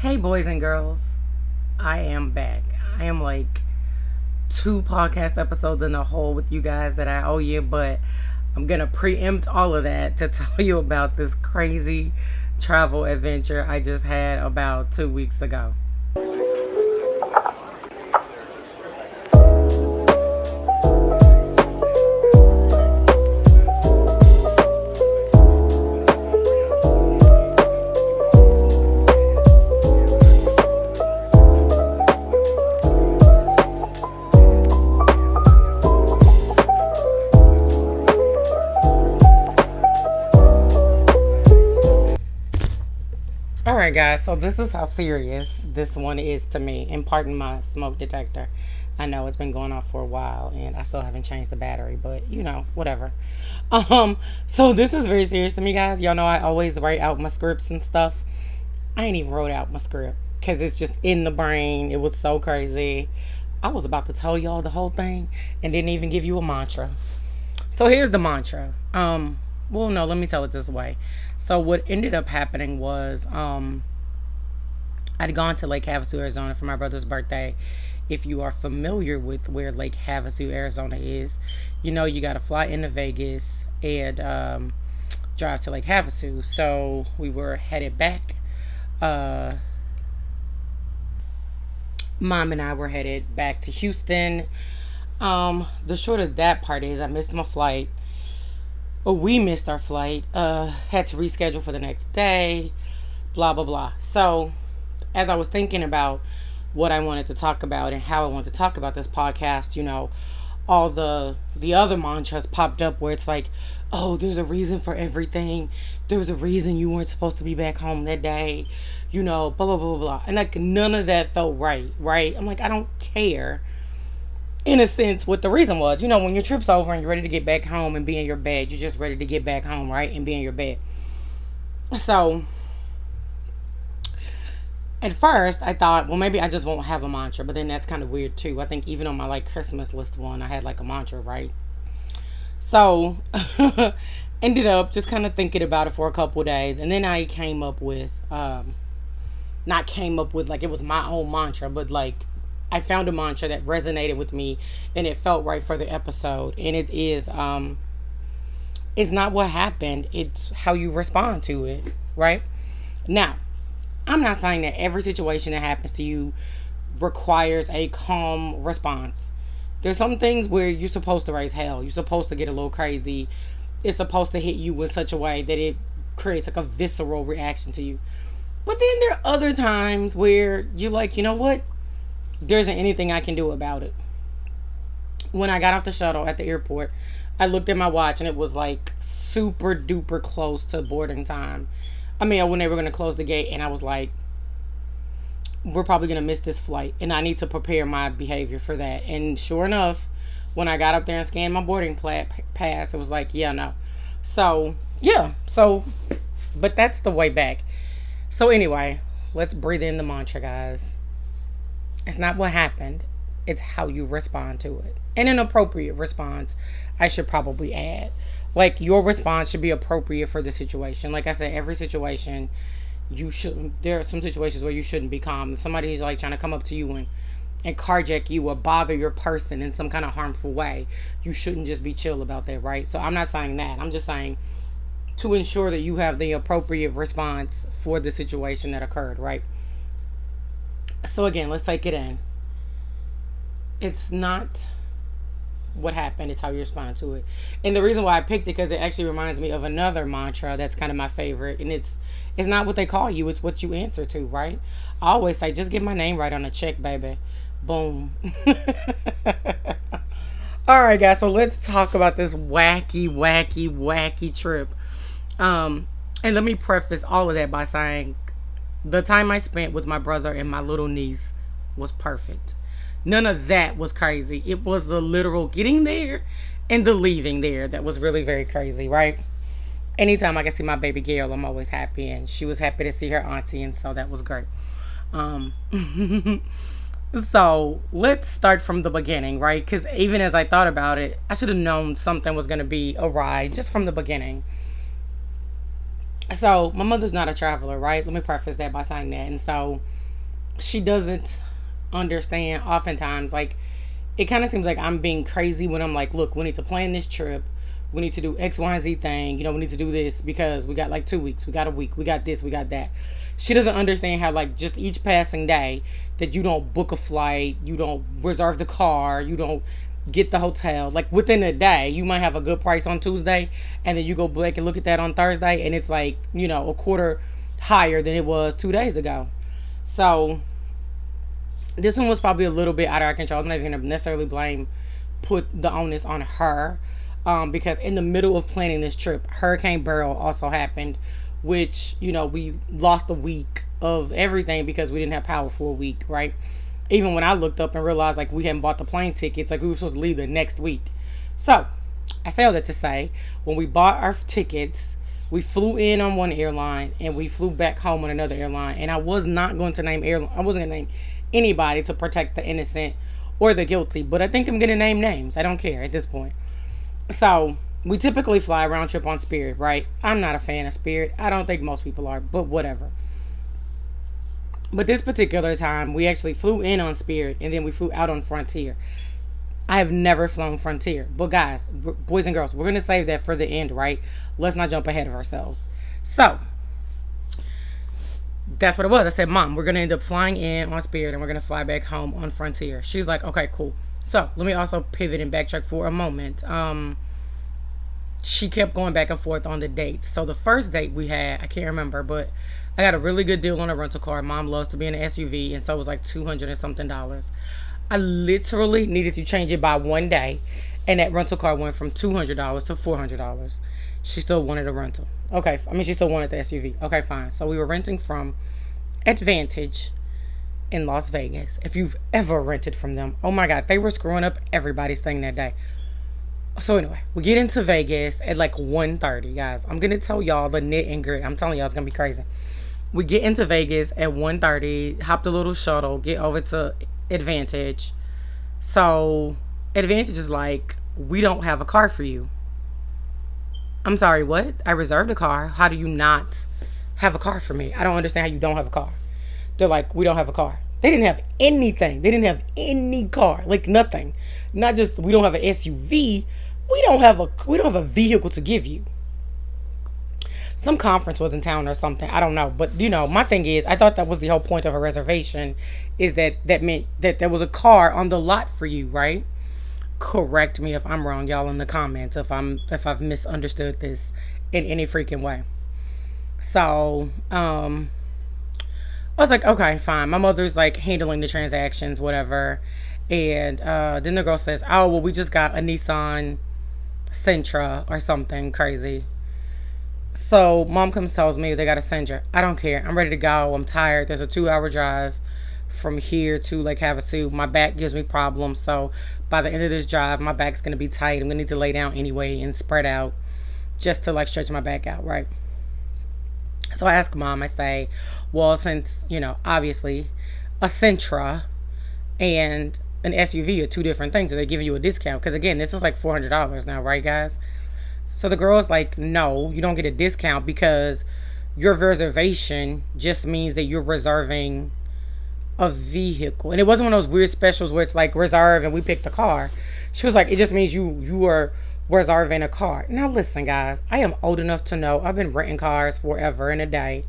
Hey, boys and girls, I am back. I am like two podcast episodes in the hole with you guys that I owe you, but I'm gonna preempt all of that to tell you about this crazy travel adventure I just had about 2 weeks ago. All right, guys, so this is how serious this one is to me. And pardon my smoke detector. I know it's been going off for a while and I still haven't changed the battery, but whatever. So this is very serious to me, guys. Y'all know I always write out my scripts and stuff. I ain't even wrote out my script because it's just in the brain. It was so crazy. I was about to tell y'all the whole thing and didn't even give you a mantra. So here's the mantra. Well, no, let me tell it this way. So what ended up happening was I'd gone to Lake Havasu, Arizona for my brother's birthday. If you are familiar with where Lake Havasu, Arizona is, you know you got to fly into Vegas and drive to Lake Havasu. So we were headed back. Uh, Mom and I were headed back to Houston. The short of that part is I missed my flight. Or we missed our flight. Had to reschedule for the next day. Blah blah blah. So, as I was thinking about what I wanted to talk about and how I wanted to talk about this podcast, all the other mantras popped up where it's like, oh, there's a reason for everything. There's a reason you weren't supposed to be back home that day. Blah blah blah blah. And like none of that felt right. Right? I'm like, I don't care in a sense what the reason was. When your trip's over and you're ready to get back home and be in your bed, you're just ready to get back home, right? And be in your bed. So at first I thought, well, maybe I just won't have a mantra, but then that's kind of weird too. I think even on my like Christmas list one, I had like a mantra, right? So ended up just kind of thinking about it for a couple of days, and then I came up with not came up with like it was my own mantra, but like I found a mantra that resonated with me and it felt right for the episode. And it is it's not what happened, it's how you respond to it, right? Now, I'm not saying that every situation that happens to you requires a calm response. There's some things where you're supposed to raise hell. You're supposed to get a little crazy. It's supposed to hit you in such a way that it creates like a visceral reaction to you. But then there are other times where you're like, you know what? There isn't anything I can do about it. When I got off the shuttle at the airport, I looked at my watch and it was like super duper close to boarding time. I mean, when they were going to close the gate, and I was like, we're probably going to miss this flight and I need to prepare my behavior for that. And sure enough, when I got up there and scanned my boarding pass, it was like, yeah, no. So, yeah. So, but that's the way back. So anyway, let's breathe in the mantra, guys. It's not what happened. It's how you respond to it. And an appropriate response, I should probably add. Like, your response should be appropriate for the situation. Like I said, every situation, there are some situations where you shouldn't be calm. If somebody's like trying to come up to you and carjack you or bother your person in some kind of harmful way, you shouldn't just be chill about that, right? So I'm not saying that. I'm just saying to ensure that you have the appropriate response for the situation that occurred, right? So again, let's take it in. It's not what happened, it's how you respond to it. And the reason why I picked it, because it actually reminds me of another mantra that's kind of my favorite. And it's not what they call you, it's what you answer to, right? I always say, just get my name right on a check, baby. Boom. All right, guys, so let's talk about this wacky trip. And let me preface all of that by saying the time I spent with my brother and my little niece was perfect. None of that was crazy. It was the literal getting there and the leaving there that was really very crazy, right? Anytime I can see my baby girl, I'm always happy, and she was happy to see her auntie, and so that was great. Um, so let's start from the beginning, right? Because even as I thought about it, I should have known something was going to be awry just from the beginning. So my mother's not a traveler, right? Let me preface that by saying that. And so she doesn't understand oftentimes, like, it kind of seems like I'm being crazy when I'm like, look, we need to plan this trip. We need to do X, Y, and Z thing. We need to do this because we got like 2 weeks. We got a week. We got this. We got that. She doesn't understand how, like, just each passing day that you don't book a flight, you don't reserve the car, you don't get the hotel. Like, within a day, you might have a good price on Tuesday, and then you go back and look at that on Thursday, and it's like, a quarter higher than it was 2 days ago. So this one was probably a little bit out of our control. I'm not even gonna necessarily put the onus on her, because in the middle of planning this trip, Hurricane Beryl also happened, which we lost a week of everything because we didn't have power for a week, right? Even when I looked up and realized, like, we hadn't bought the plane tickets, like, we were supposed to leave the next week. So I say all that to say, when we bought our tickets, we flew in on one airline and we flew back home on another airline. And I was not going to name airline. I wasn't going to name anybody to protect the innocent or the guilty. But I think I'm going to name names. I don't care at this point. So we typically fly round trip on Spirit, right? I'm not a fan of Spirit. I don't think most people are, but whatever. But this particular time, we actually flew in on Spirit and then we flew out on Frontier. I have never flown Frontier. But guys, boys and girls, we're going to save that for the end, right? Let's not jump ahead of ourselves. So that's what it was. I said, Mom, we're going to end up flying in on Spirit and we're going to fly back home on Frontier. She's like, okay, cool. So let me also pivot and backtrack for a moment. She kept going back and forth on the dates. So the first date we had, I can't remember, but I got a really good deal on a rental car. Mom loves to be in an SUV, and so it was like $200 and something. I literally needed to change it by one day, and that rental car went from $200 to $400. She still wanted a rental. Okay, she still wanted the SUV. Okay, fine. So we were renting from Advantage in Las Vegas. If you've ever rented from them, oh my God, they were screwing up everybody's thing that day. So anyway, we get into Vegas at like 1:30, guys. I'm going to tell y'all the knit and grit. I'm telling y'all it's going to be crazy. We get into Vegas at 1:30, hop the little shuttle, get over to Advantage. So Advantage is like, we don't have a car for you. I'm sorry, what? I reserved a car. How do you not have a car for me? I don't understand how you don't have a car. They're like, we don't have a car. They didn't have anything. They didn't have any car, like nothing. Not just we don't have an SUV. We don't have a vehicle to give you. Some conference was in town or something. I don't know. But, my thing is, I thought that was the whole point of a reservation, is that meant that there was a car on the lot for you, right? Correct me if I'm wrong, y'all, in the comments, if I've misunderstood this in any freaking way. So, I was like, okay, fine. My mother's like handling the transactions, whatever. And then the girl says, oh, well, we just got a Nissan Sentra or something crazy. So Mom comes tells me they got a Sentra. I don't care. I'm ready to go. I'm tired. There's a 2-hour drive from here to Lake Havasu. My back gives me problems. So by the end of this drive, my back's going to be tight. I'm going to need to lay down anyway and spread out just to like stretch my back out, right? So I ask Mom, I say, well, since, obviously a Sentra and an SUV are two different things, so they're giving you a discount. Because again, this is like $400 now, right, guys? So the girl's like, no, you don't get a discount because your reservation just means that you're reserving a vehicle. And it wasn't one of those weird specials where it's like reserve and we pick the car. She was like, it just means you are reserving a car. Now listen, guys, I am old enough to know. I've been renting cars forever and a day.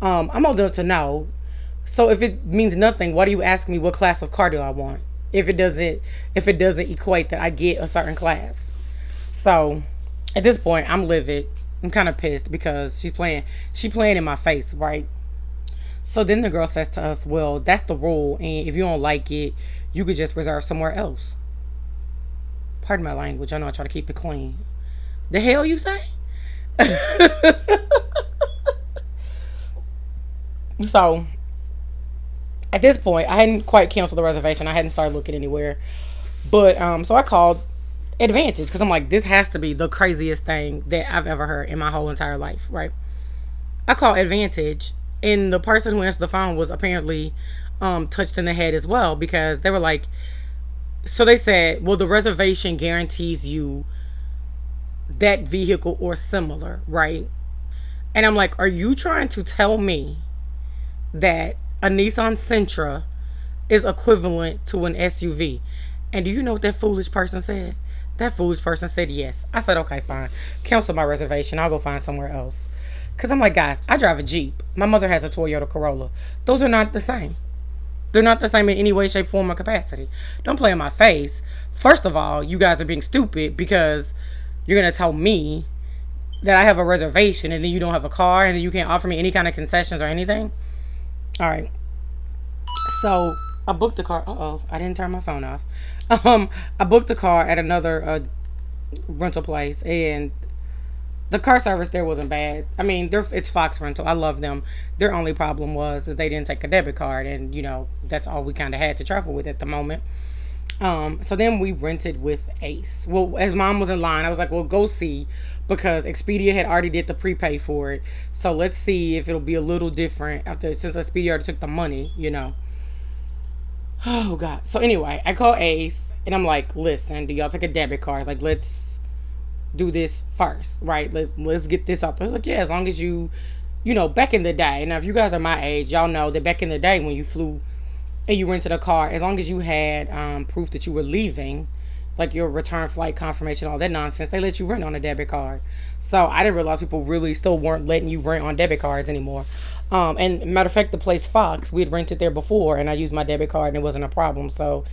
I'm old enough to know. So if it means nothing, why do you ask me what class of car do I want? If it doesn't equate that I get a certain class. So at this point, I'm livid. I'm kind of pissed because she's playing in my face, right? So then the girl says to us, well, that's the rule, and if you don't like it, you could just reserve somewhere else. Pardon my language. I know I try to keep it clean. The hell you say? So at this point, I hadn't quite canceled the reservation. I hadn't started looking anywhere. But so I called Advantage because I'm like, this has to be the craziest thing that I've ever heard in my whole entire life, right? I called Advantage, and the person who answered the phone was apparently touched in the head as well, because they were like, so they said, well, the reservation guarantees you that vehicle or similar, right? And I'm like, are you trying to tell me that a Nissan Sentra is equivalent to an SUV? And do you know what that foolish person said? That foolish person said yes. I said, okay, fine. Cancel my reservation. I'll go find somewhere else. Because I'm like, guys, I drive a Jeep. My mother has a Toyota Corolla. Those are not the same. They're not the same in any way, shape, form, or capacity. Don't play in my face. First of all, you guys are being stupid because you're going to tell me that I have a reservation and then you don't have a car and then you can't offer me any kind of concessions or anything. All right. So I booked a car. I didn't turn my phone off. I booked a car at another rental place, and the car service there wasn't bad. I mean, it's Fox Rental. I love them. Their only problem was that they didn't take a debit card, and that's all we kind of had to travel with at the moment. So then we rented with Ace. Well, as mom was in line, I was like, well, go see, because Expedia had already did the prepay for it. So let's see if it'll be a little different since Expedia already took the money. Oh God. So anyway, I call Ace and I'm like, listen, do y'all take a debit card? Like, let's do this first, right? Let's get this up. They're like, yeah, as long as back in the day. Now, if you guys are my age, y'all know that back in the day when you flew and you rented a car, as long as you had proof that you were leaving, like your return flight confirmation, all that nonsense, they let you rent on a debit card. So I didn't realize people really still weren't letting you rent on debit cards anymore. And matter of fact, the place Fox, we had rented there before, and I used my debit card, and it wasn't a problem. So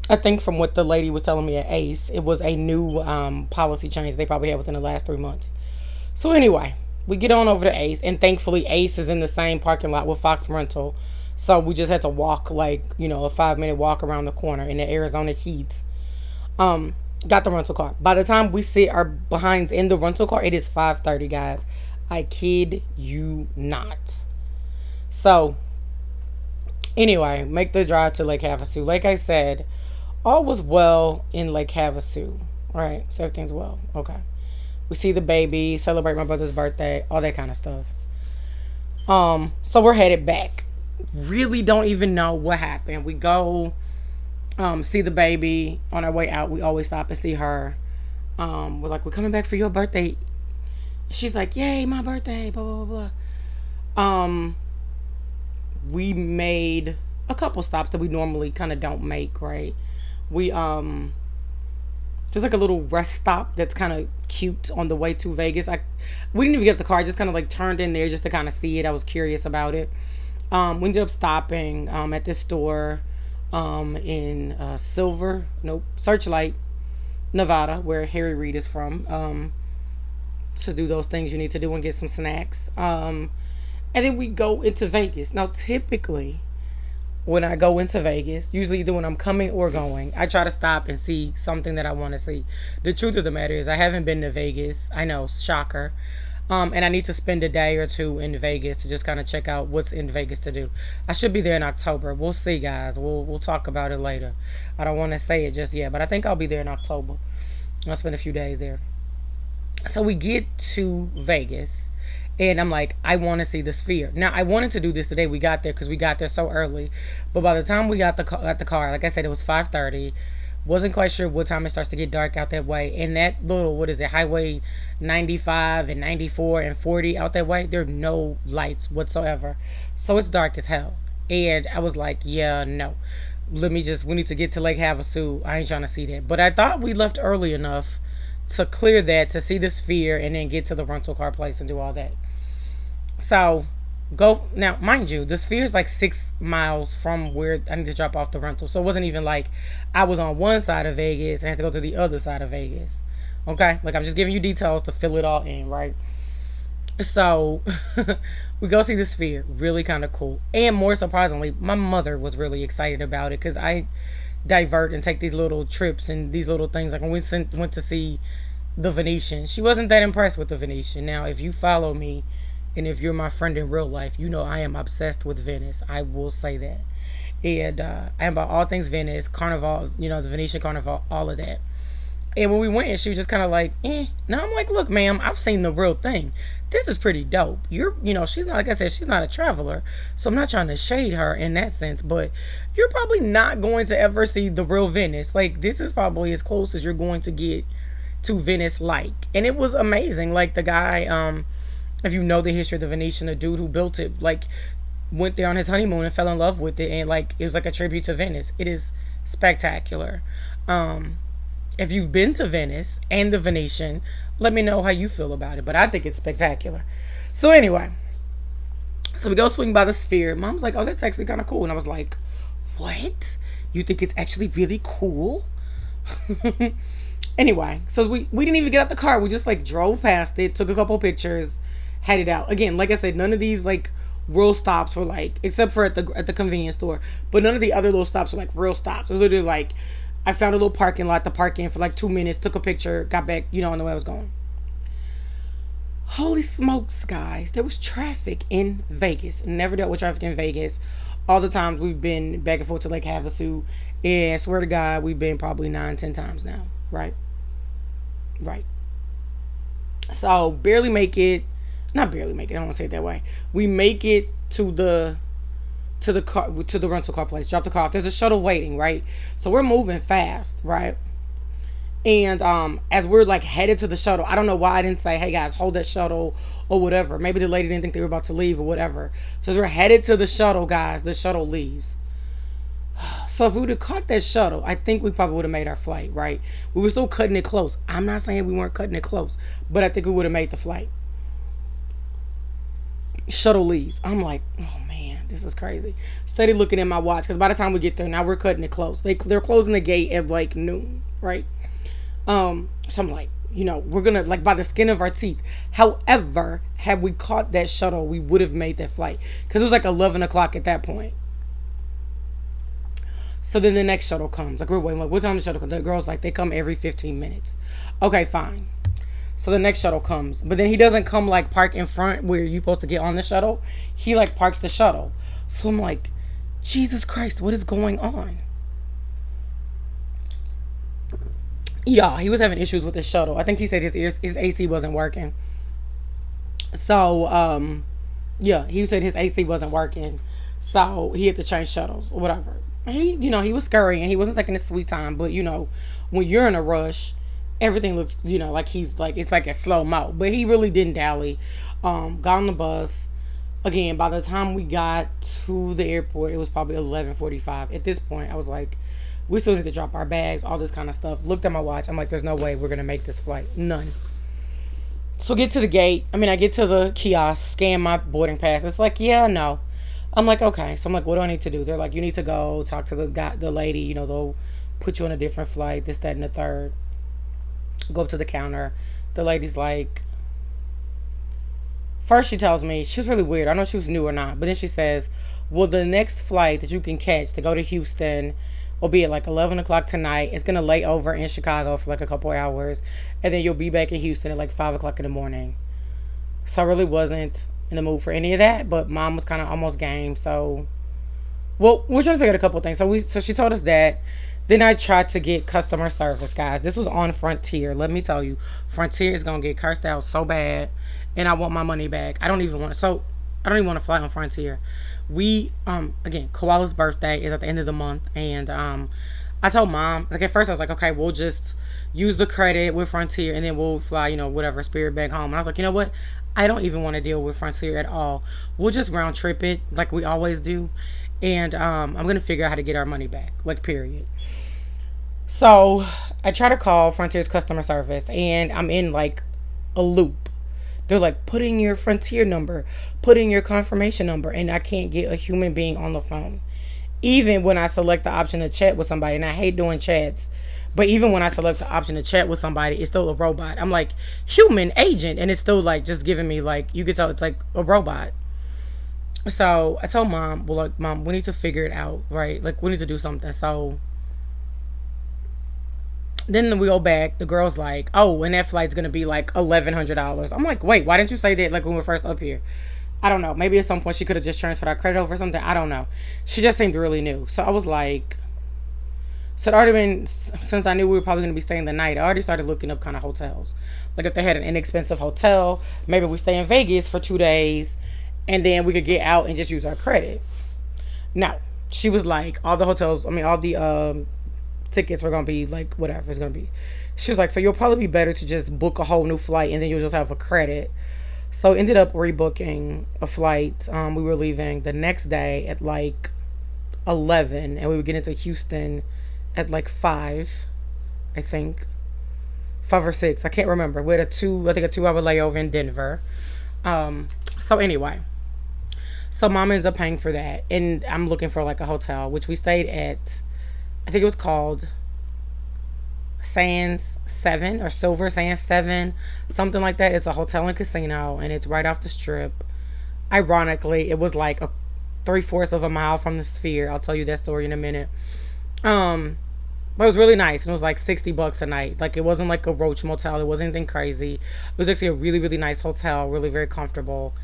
I think from what the lady was telling me at Ace, it was a new policy change they probably had within the last 3 months. So anyway, we get on over to Ace, and thankfully Ace is in the same parking lot with Fox Rental. So we just had to walk a 5-minute walk around the corner in the Arizona heat. Got the rental car. By the time we sit our behinds in the rental car, it is 5:30, guys. I kid you not. So anyway, make the drive to Lake Havasu. Like I said, all was well in Lake Havasu. All right, so everything's well. Okay. We see the baby, celebrate my brother's birthday, all that kind of stuff. So we're headed back. Really don't even know what happened. We go see the baby. On our way out, we always stop and see her. We're like, we're coming back for your birthday. She's like, yay, my birthday, blah, blah, blah, blah. We made a couple stops that we normally kind of don't make, right? We, just like a little rest stop that's kind of cute on the way to Vegas. We didn't even get the car, I just kind of like turned in there just to kind of see it. I was curious about it. We ended up stopping at this store in Searchlight, Nevada, where Harry Reid is from, to do those things you need to do and get some snacks. And then we go into Vegas. Now, typically, when I go into Vegas, usually either when I'm coming or going, I try to stop and see something that I want to see. The truth of the matter is I haven't been to Vegas. I know, shocker. And I need to spend a day or two in Vegas to just kind of check out what's in Vegas to do. I should be there in October. We'll see, guys. We'll talk about it later. I don't want to say it just yet, but I think I'll be there in October. I'll spend a few days there. So we get to Vegas, and I'm like, I want to see the Sphere. Now, I wanted to do this the day we got there because we got there so early. But by the time we got at the car, like I said, it was 5:30. Wasn't quite sure what time it starts to get dark out that way. And that little, Highway 95 and 94 and 40 out that way, there are no lights whatsoever. So it's dark as hell. And I was like, yeah, no. We need to get to Lake Havasu. I ain't trying to see that. But I thought we left early enough to clear that, to see the Sphere, and then get to the rental car place and do all that. So go now, mind you, the Sphere is like 6 miles from where I need to drop off the rental. So it wasn't even like I was on one side of Vegas and had to go to the other side of Vegas. Okay, like I'm just giving you details to fill it all in, right? So we go see the Sphere. Really kind of cool. And more surprisingly, my mother was really excited about it because I divert and take these little trips and these little things. Like when we went to see the Venetian, she wasn't that impressed with the Venetian. Now, if you follow me and if you're my friend in real life, you know I am obsessed with Venice. I will say that. And I am about all things Venice, Carnival, the Venetian Carnival, all of that. And when we went, she was just kind of like, Now I'm like, look, ma'am, I've seen the real thing. This is pretty dope. She's not, like I said, she's not a traveler. So I'm not trying to shade her in that sense. But you're probably not going to ever see the real Venice. Like, this is probably as close as you're going to get to Venice like. And it was amazing. Like, the guy, If you know the history of the Venetian, the dude who built it, like, went there on his honeymoon and fell in love with it, and like it was like a tribute to Venice. It is spectacular. Um, if you've been to Venice and the Venetian, let me know how you feel about it. But I think it's spectacular. So anyway, so we go swing by the Sphere. Mom's like, "Oh, that's actually kind of cool," and I was like, "What? You think it's actually really cool?" Anyway, so we didn't even get out the car. We just like drove past it, took a couple pictures, headed out. Again, like I said, none of these like real stops were like, except for at the convenience store, but none of the other little stops were like real stops. It was literally like I found a little parking lot to park in for like 2 minutes, took a picture, got back, on the way I was going. Holy smokes, guys! There was traffic in Vegas. Never dealt with traffic in Vegas. All the times we've been back and forth to Lake Havasu, and I swear to God, we've been probably 9, 10 times now. Right, right. So barely make it, not barely make it. I don't want to say it that way. We make it to the car, to the rental car place. Drop the car off. There's a shuttle waiting, right? So we're moving fast, right? And as we're like headed to the shuttle, I don't know why I didn't say, "Hey guys, hold that shuttle," or whatever. Maybe the lady didn't think they were about to leave or whatever. So as we're headed to the shuttle, guys, the shuttle leaves. So if we would have caught that shuttle, I think we probably would have made our flight, right? We were still cutting it close. I'm not saying we weren't cutting it close, but I think we would have made the flight. Shuttle leaves. I'm like, oh man, this is crazy. Steady looking at my watch, because by the time we get there, now we're cutting it close. They're closing the gate at like noon, right? So I'm like, we're gonna like by the skin of our teeth. However, had we caught that shuttle, we would have made that flight, because it was like 11 o'clock at that point. So then the next shuttle comes. Like we're waiting. Like, what time the shuttle comes? The girl's like, they come every 15 minutes. Okay, fine. So the next shuttle comes, but then he doesn't come like park in front where you're supposed to get on the shuttle. He like parks the shuttle. So I'm like, Jesus Christ, what is going on? Yeah, he was having issues with the shuttle. I think he said his AC wasn't working. So yeah, he said his AC wasn't working. So he had to change shuttles or whatever. He was scurrying. He wasn't taking his sweet time. But when you're in a rush, everything looks, like he's like, it's like a slow mo. But he really didn't dally. Got on the bus. Again, by the time we got to the airport, it was probably 11:45. At this point, I was like, we still need to drop our bags, all this kind of stuff. Looked at my watch. I'm like, there's no way we're gonna make this flight. None. So get to the gate. I get to the kiosk, scan my boarding pass. It's like, yeah, no. I'm like, okay. So I'm like, what do I need to do? They're like, you need to go talk to the lady. They'll put you on a different flight. This, that, and the third. Go up to the counter. The lady's like, first she tells me, she was really weird. I don't know if she was new or not. But then she says, well, the next flight that you can catch to go to Houston will be at like 11 o'clock tonight. It's going to lay over in Chicago for like a couple hours. And then you'll be back in Houston at like 5 o'clock in the morning. So I really wasn't in the mood for any of that. But mom was kind of almost game. So, well, we're trying to figure out a couple things. So she told us that. Then I tried to get customer service, guys. This was on Frontier. Let me tell you, Frontier is going to get cursed out so bad. And I want my money back. I don't even want to fly on Frontier. Again, Koala's birthday is at the end of the month, and I told mom, like, at first I was like, okay, we'll just use the credit with Frontier, and then we'll fly, whatever, Spirit back home. And I was like, you know what? I don't even want to deal with Frontier at all. We'll just round trip it like we always do, and I'm gonna figure out how to get our money back, like, period. So I try to call Frontier's customer service, and I'm in like a loop. They're like, put in your Frontier number, put in your confirmation number, and I can't get a human being on the phone. Even when I select the option to chat with somebody, and I hate doing chats, but even when I select the option to chat with somebody, it's still a robot. I'm like, human agent, and it's still like just giving me like, you can tell it's like a robot. So I told mom, well, like, mom, we need to figure it out, right? Like, we need to do something. So then we go back. The girl's like, oh, and that flight's going to be like $1,100. I'm like, wait, why didn't you say that like when we were first up here? I don't know. Maybe at some point she could have just transferred our credit over or something. I don't know. She just seemed really new. So I was like, so it already been, since I knew we were probably going to be staying the night, I already started looking up kind of hotels. Like if they had an inexpensive hotel, maybe we stay in Vegas for 2 days and then we could get out and just use our credit. No. She was like, all the hotels, all the tickets were going to be like whatever it's going to be. She was like, so you'll probably be better to just book a whole new flight and then you'll just have a credit. So ended up rebooking a flight. We were leaving the next day at like 11, and we would get into Houston at like 5, I think. 5 or 6, I can't remember. We had I think a 2 hour layover in Denver. So anyway, so mom ends up paying for that, and I'm looking for like a hotel, which we stayed at. I think it was called Sands 7 or Silver Sands 7, something like that. It's a hotel and casino, and it's right off the strip. Ironically, it was like a 3/4 of a mile from the Sphere. I'll tell you that story in a minute. Um, but it was really nice. It was like $60 a night. Like it wasn't like a Roach motel. It wasn't anything crazy. It was actually a really really nice hotel. Really very comfortable.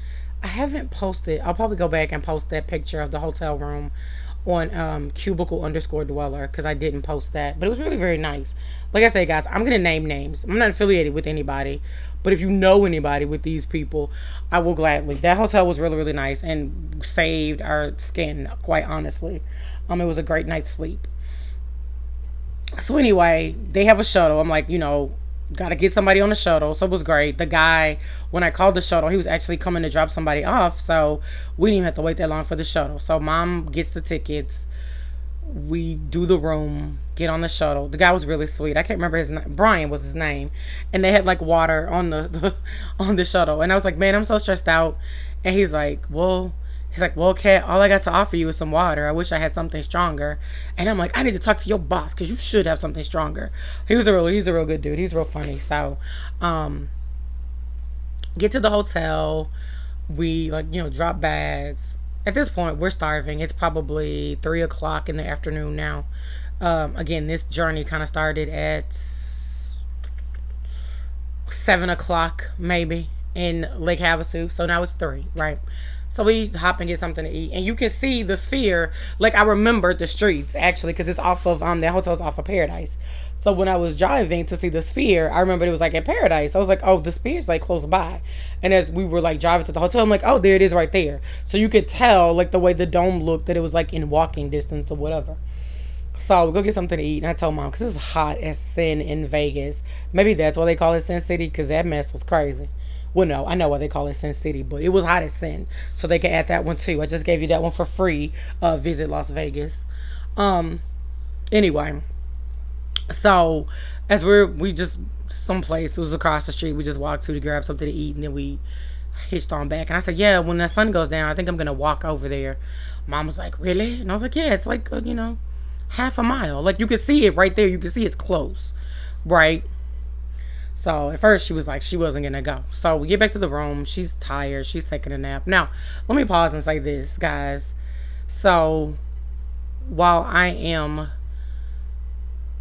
I haven't posted. I'll probably go back and post that picture of the hotel room on cubicle underscore dweller because I didn't post that. But it was really very nice. Like I said, guys, I'm gonna name names. I'm not affiliated with anybody, but if you know anybody with these people, I will gladly. That hotel was really really nice and saved our skin. Quite honestly, it was a great night's sleep. So anyway, they have a shuttle. I'm like, gotta get somebody on the shuttle. So it was great. The guy, when I called the shuttle, he was actually coming to drop somebody off. So we didn't even have to wait that long for the shuttle. So mom gets the tickets. We do the room, get on the shuttle. The guy was really sweet. I can't remember his name. Brian was his name. And they had like water on the on the shuttle. And I was like, man, I'm so stressed out. And he's like, well, Kat, all I got to offer you is some water. I wish I had something stronger. And I'm like, I need to talk to your boss because you should have something stronger. He's a real good dude. He's real funny. So, get to the hotel. We drop bags. At this point, we're starving. It's probably 3 o'clock in the afternoon now. Again, this journey kind of started at 7 o'clock maybe in Lake Havasu. So now it's 3, right? So we hop and get something to eat, and you can see the Sphere. Like I remembered the streets actually, because it's off of that hotel's off of Paradise. So when I was driving to see the Sphere, I remember it was like at Paradise. I was like, oh, the Sphere's like close by. And as we were like driving to the hotel, I'm like, oh, there it is right there. So you could tell like the way the dome looked that it was like in walking distance or whatever. So we go get something to eat, and I told mom because it's hot as sin in Vegas. Maybe that's why they call it Sin City, because that mess was crazy. Well, no, I know why they call it Sin City, but it was hot as sin. So they can add that one too. I just gave you that one for free. Visit Las Vegas. Um. Anyway, so as we just someplace, it was across the street. We just walked to grab something to eat, and then we hitched on back. And I said, yeah, when the sun goes down, I think I'm gonna walk over there. Mom was like, really? And I was like, yeah, it's like half a mile. Like you can see it right there. You can see it's close, right? So at first she was like she wasn't gonna go. So we get back to the room. She's tired. She's taking a nap. Now let me pause and say this, guys. So while I am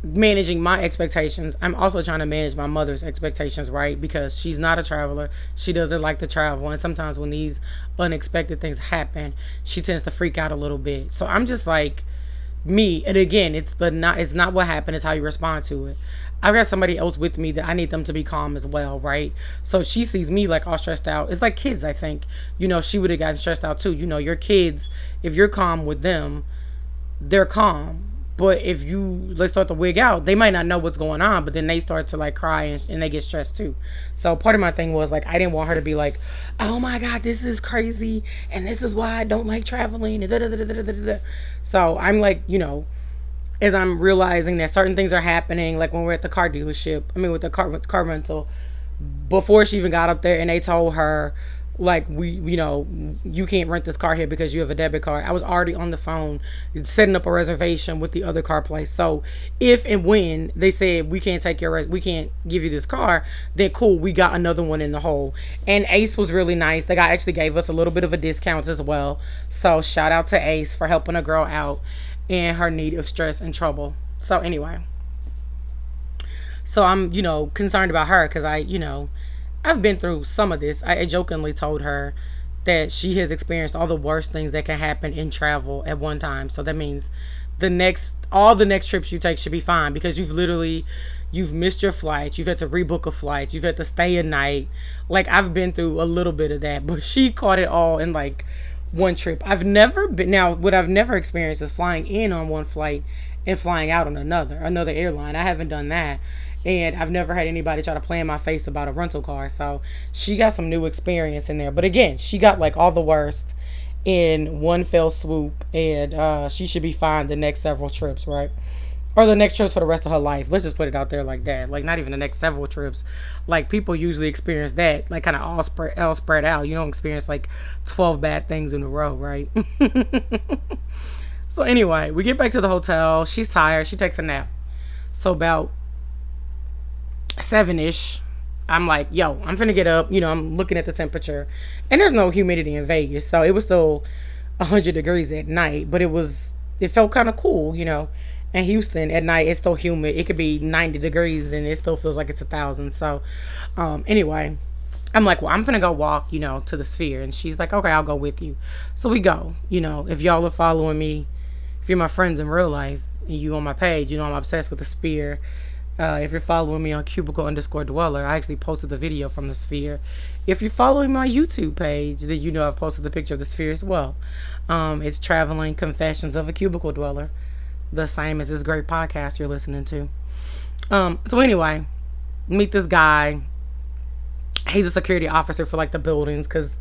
managing my expectations, I'm also trying to manage my mother's expectations, right? Because she's not a traveler. She doesn't like to travel, and sometimes when these unexpected things happen, she tends to freak out a little bit. So I'm just like me, and again, it's not what happened, it's how you respond to it. I've got somebody else with me that I need them to be calm as well, right? So she sees me like all stressed out. It's like kids, I think. She would have gotten stressed out too. Your kids, if you're calm with them, they're calm. But if they start to wig out, they might not know what's going on, but then they start to like cry and they get stressed too. So part of my thing was like, I didn't want her to be like, oh my God, this is crazy. And this is why I don't like traveling. And da, da, da, da, da, da, da. So I'm like, as I'm realizing that certain things are happening, like when we're at the car dealership, with the car rental, before she even got up there and they told her, like, you can't rent this car here because you have a debit card. I was already on the phone setting up a reservation with the other car place. So if and when they said we can't we can't give you this car, then cool, we got another one in the hole. And Ace was really nice. The guy actually gave us a little bit of a discount as well. So shout out to Ace for helping a girl out in her need of stress and trouble. So anyway, so I'm concerned about her because I've been through some of this. I jokingly told her that she has experienced all the worst things that can happen in travel at one time. So that means all the next trips you take should be fine, because you've missed your flight. You've had to rebook a flight. You've had to stay a night. Like I've been through a little bit of that, but she caught it all in like one trip. What I've never experienced is flying in on one flight and flying out on another airline. I haven't done that. And I've never had anybody try to play in my face about a rental car. So she got some new experience in there. But again, she got like all the worst in one fell swoop. And she should be fine the next several trips, right? Or the next trips for the rest of her life. Let's just put it out there like that. Like, not even the next several trips. Like, people usually experience that, like, kind of all spread out. You don't experience like 12 bad things in a row, right? So anyway, we get back to the hotel. She's tired. She takes a nap. So about 7-ish, I'm like, yo, I'm finna get up. I'm looking at the temperature, and there's no humidity in Vegas, so it was still 100 degrees at night, but it felt kind of cool. In Houston at night, it's still humid. It could be 90 degrees and it still feels like it's 1,000. So anyway, I'm like, well, I'm finna go walk to the Sphere. And she's like, okay, I'll go with you. So we go. If y'all are following me, if you're my friends in real life and you on my page, I'm obsessed with the Sphere. If you're following me on cubicle_dweller, I actually posted the video from the Sphere. If you're following my YouTube page, then I've posted the picture of the Sphere as well. It's TravelConfessions of a Cubicle Dweller, the same as this great podcast you're listening to. So anyway, meet this guy. He's a security officer for like the buildings, because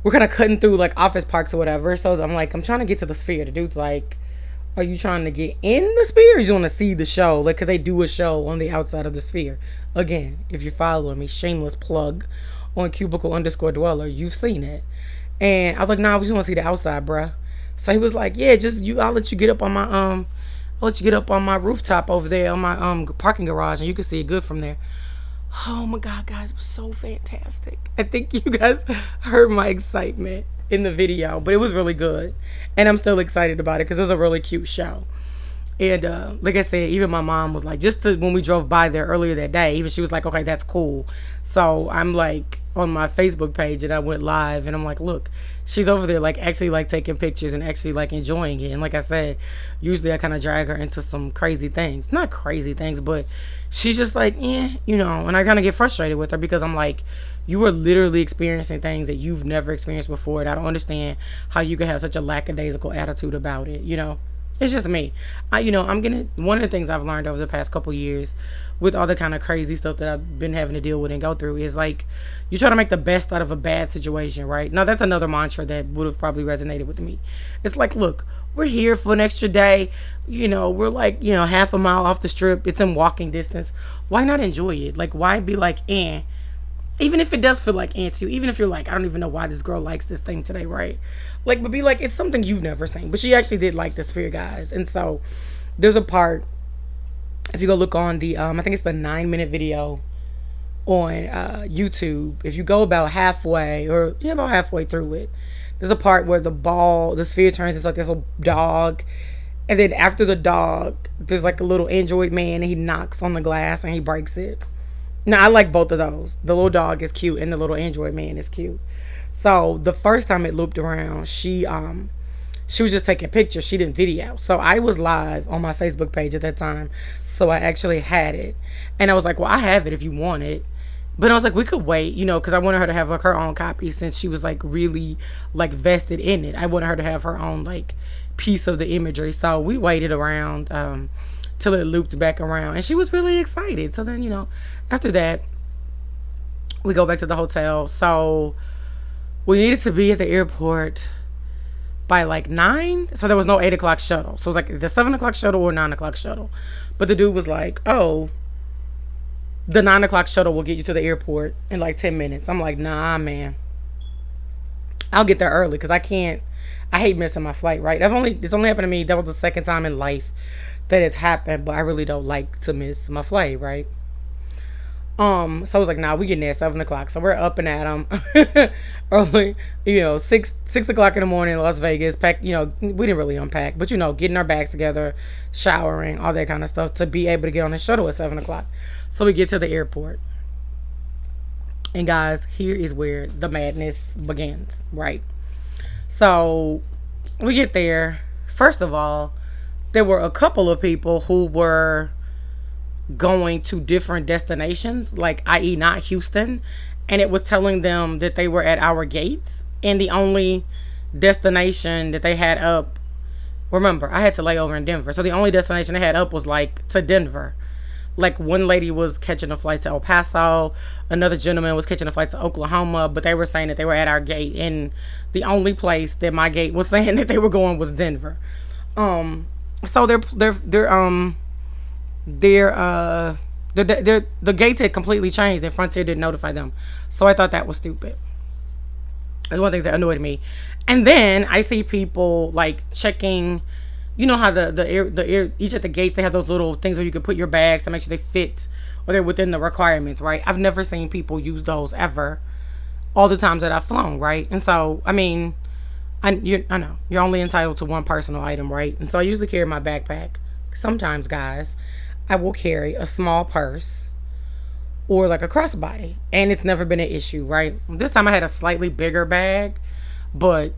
we're kind of cutting through like office parks or whatever. So I'm like, I'm trying to get to the Sphere. The dude's like, are you trying to get in the Sphere, or you want to see the show? Like, because they do a show on the outside of the Sphere. Again, if you're following me, shameless plug on cubicle_dweller, you've seen it. And I was like, nah, we just want to see the outside, bruh. So he was like, yeah, I'll let you get up on my rooftop over there on my parking garage, and you can see it good from there. Oh my God, guys, it was so fantastic. I think you guys heard my excitement in the video, but it was really good, and I'm still excited about it because it was a really cute show. And like I said, even my mom was like, when we drove by there earlier that day, even she was like, okay, that's cool. So I'm like on my Facebook page, and I went live, and I'm like, look, she's over there like actually like taking pictures and actually like enjoying it. And like I said, usually I kind of drag her into some crazy things, not crazy things, but she's just like, and I kind of get frustrated with her, because I'm like, you are literally experiencing things that you've never experienced before, and I don't understand how you can have such a lackadaisical attitude about it. It's just me. One of the things I've learned over the past couple years with all the kind of crazy stuff that I've been having to deal with and go through is like, you try to make the best out of a bad situation, right? Now, that's another mantra that would have probably resonated with me. It's like, look, we're here for an extra day. We're like, half a mile off the strip. It's in walking distance. Why not enjoy it? Like, why be like, even if it does feel like to you, even if you're like, I don't even know why this girl likes this thing today, right? Like, but be like, it's something you've never seen. But she actually did like the Sphere, guys. And so there's a part, if you go look on the, I think it's the 9-minute video on YouTube. If you go about halfway, or about halfway through it, there's a part where the Sphere turns into like this little dog. And then after the dog, there's like a little android man, and he knocks on the glass and he breaks it. Now, I like both of those. The little dog is cute, and the little android man is cute. So the first time it looped around, she was just taking pictures. She didn't video. So I was live on my Facebook page at that time. So I actually had it. And I was like, well, I have it if you want it. But I was like, we could wait, because I wanted her to have like her own copy, since she was like really like vested in it. I wanted her to have her own like piece of the imagery. So we waited around till it looped back around, and she was really excited. So then, after that, we go back to the hotel. So we needed to be at the airport by like 9. So there was no 8 o'clock shuttle. So it was like the 7 o'clock shuttle or 9 o'clock shuttle. But the dude was like, oh, the 9 o'clock shuttle will get you to the airport in like 10 minutes. I'm like, nah, man. I'll get there early, because I hate missing my flight, right? It's only happened to me. That was the second time in life that it's happened, but I really don't like to miss my flight, right? So I was like, nah, we getting there at 7 o'clock. So we're up and at 'em early, 6 o'clock in the morning in Las Vegas. Pack, we didn't really unpack, but getting our bags together, showering, all that kind of stuff to be able to get on the shuttle at 7 o'clock. So we get to the airport. And guys, here is where the madness begins, right? So we get there. First of all, there were a couple of people who were going to different destinations, like i.e. not Houston, and it was telling them that they were at our gates, and the only destination that they had up, remember, I had to lay over in Denver, so the only destination they had up was like to Denver. like one lady was catching a flight to El Paso, another gentleman was catching a flight to Oklahoma, but they were saying that they were at our gate, and the only place that my gate was saying that they were going was Denver. So the gates had completely changed and Frontier didn't notify them. So I thought that was stupid. That's one of the things that annoyed me. And then I see people like checking, you know how each at the gates they have those little things where you can put your bags to make sure they fit or they're within the requirements, right? I've never seen people use those ever, all the times that I've flown, right? And so I mean, I know you're only entitled to one personal item, right? And so I usually carry my backpack. Sometimes, guys, I will carry a small purse or like a crossbody, and it's never been an issue, right? This time I had a slightly bigger bag, but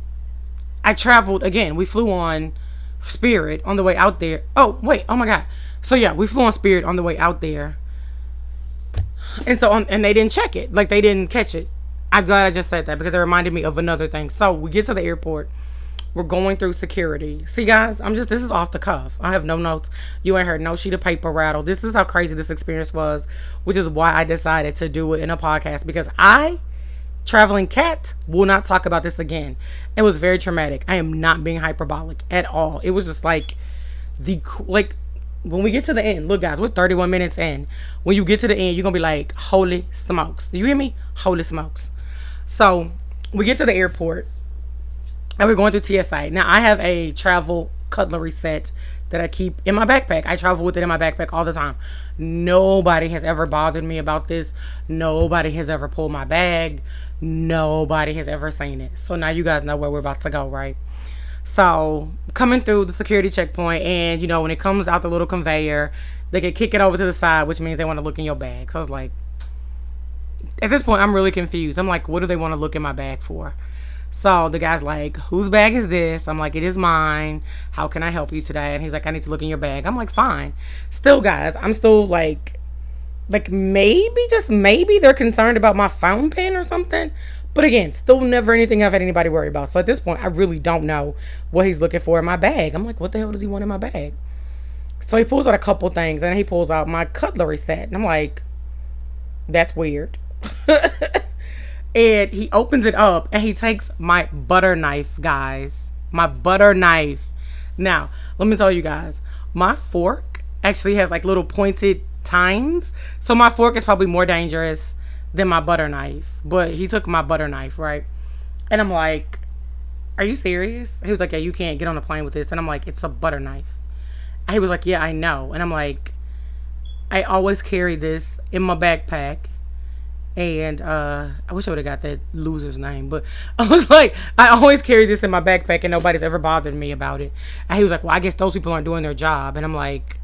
I traveled again. We flew on Spirit on the way out there. Oh wait, oh my god. So yeah, we flew on Spirit on the way out there, and so and they didn't check it, like they didn't catch it. I'm glad I just said that because it reminded me of another thing. So we get to the airport. We're going through security. See, guys, this is off the cuff. I have no notes. You ain't heard no sheet of paper rattle. This is how crazy this experience was, which is why I decided to do it in a podcast, because I, traveling cat, will not talk about this again. It was very traumatic. I am not being hyperbolic at all. It was just like when we get to the end, look guys, we're 31 minutes in. When you get to the end, you're going to be like, holy smokes. Do you hear me? Holy smokes. So we get to the airport and we're going through TSA. Now I have a travel cutlery set that I keep in my backpack. I travel with it in my backpack all the time. Nobody has ever bothered me about this. Nobody has ever pulled my bag. Nobody has ever seen it. So now you guys know where we're about to go, right? So coming through the security checkpoint, and you know, when it comes out the little conveyor, they can kick it over to the side, which means they want to look in your bag. So I was like, at this point, I'm really confused. I'm like, what do they want to look in my bag for? So the guy's like, whose bag is this? I'm like, it is mine. How can I help you today? And he's like, I need to look in your bag. I'm like, fine. Still, guys, I'm still like maybe, just maybe they're concerned about my fountain pen or something. But again, still never anything I've had anybody worry about. So at this point, I really don't know what he's looking for in my bag. I'm like, what the hell does he want in my bag? So he pulls out a couple things, and he pulls out my cutlery set. And I'm like, that's weird. And he opens it up, and he takes my butter knife, guys. My butter knife. Now, let me tell you guys, my fork actually has like little pointed tines. So my fork is probably more dangerous than my butter knife. But he took my butter knife, right? And I'm like, are you serious? He was like, yeah, you can't get on a plane with this. And I'm like, it's a butter knife. And he was like, yeah, I know. And I'm like, I always carry this in my backpack. And I wish I would have got that loser's name, but I was like, I always carry this in my backpack and nobody's ever bothered me about it. And he was like, well, I guess those people aren't doing their job. And I'm like,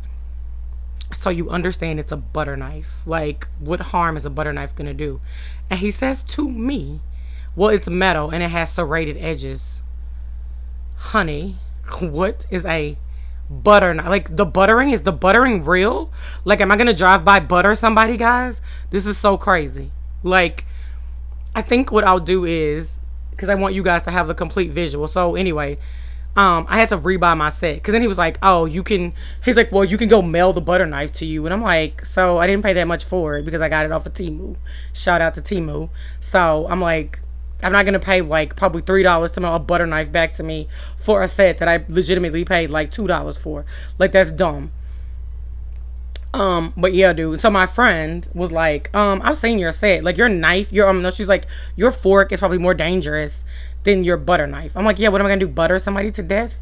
so you understand it's a butter knife. Like, what harm is a butter knife gonna do? And he says to me, well, it's metal and it has serrated edges. Honey, what is a butter knife? Like, the buttering real? Like, am I gonna drive by butter somebody, guys? This is so crazy. Like, I think what I'll do is, because I want you guys to have the complete visual. So anyway, I had to rebuy my set, because then he was like, oh, he's like, well, you can go mail the butter knife to you. And I'm like, so I didn't pay that much for it because I got it off of Temu. Shout out to Temu. So I'm like, I'm not gonna pay like probably $3 to mail a butter knife back to me for a set that I legitimately paid like $2 for. Like, that's dumb. But yeah, dude. So my friend was like, I've seen your set. Like, your knife, no, she's like, your fork is probably more dangerous than your butter knife. I'm like, yeah, what am I gonna do? Butter somebody to death?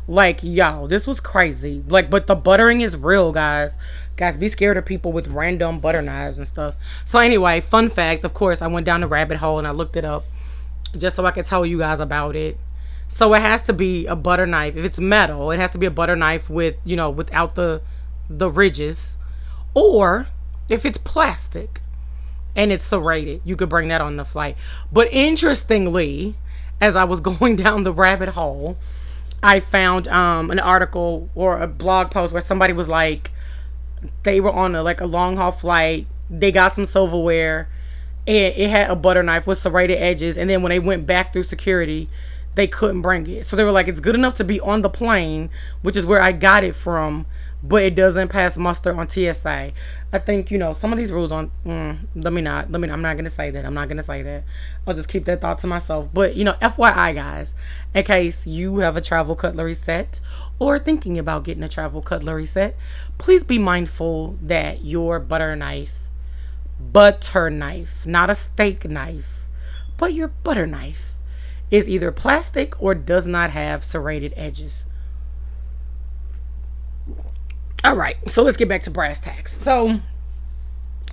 Like, yo, this was crazy. Like, but the buttering is real, guys. Guys, be scared of people with random butter knives and stuff. So anyway, fun fact, of course, I went down the rabbit hole and I looked it up just so I could tell you guys about it. So it has to be a butter knife. If it's metal, it has to be a butter knife with, you know, without the ridges. Or if it's plastic and it's serrated, you could bring that on the flight. But interestingly, as I was going down the rabbit hole, I found an article or a blog post where somebody was like, they were on a long haul flight, they got some silverware, and it had a butter knife with serrated edges, and then when they went back through security, they couldn't bring it. So they were like, it's good enough to be on the plane, which is where I got it from, but it doesn't pass muster on TSA. I think, some of these rules on, I'm not going to say that. I'm not going to say that. I'll just keep that thought to myself. But, FYI, guys, in case you have a travel cutlery set or thinking about getting a travel cutlery set, please be mindful that your butter knife, not a steak knife, but your butter knife is either plastic or does not have serrated edges. All right, so let's get back to brass tacks. So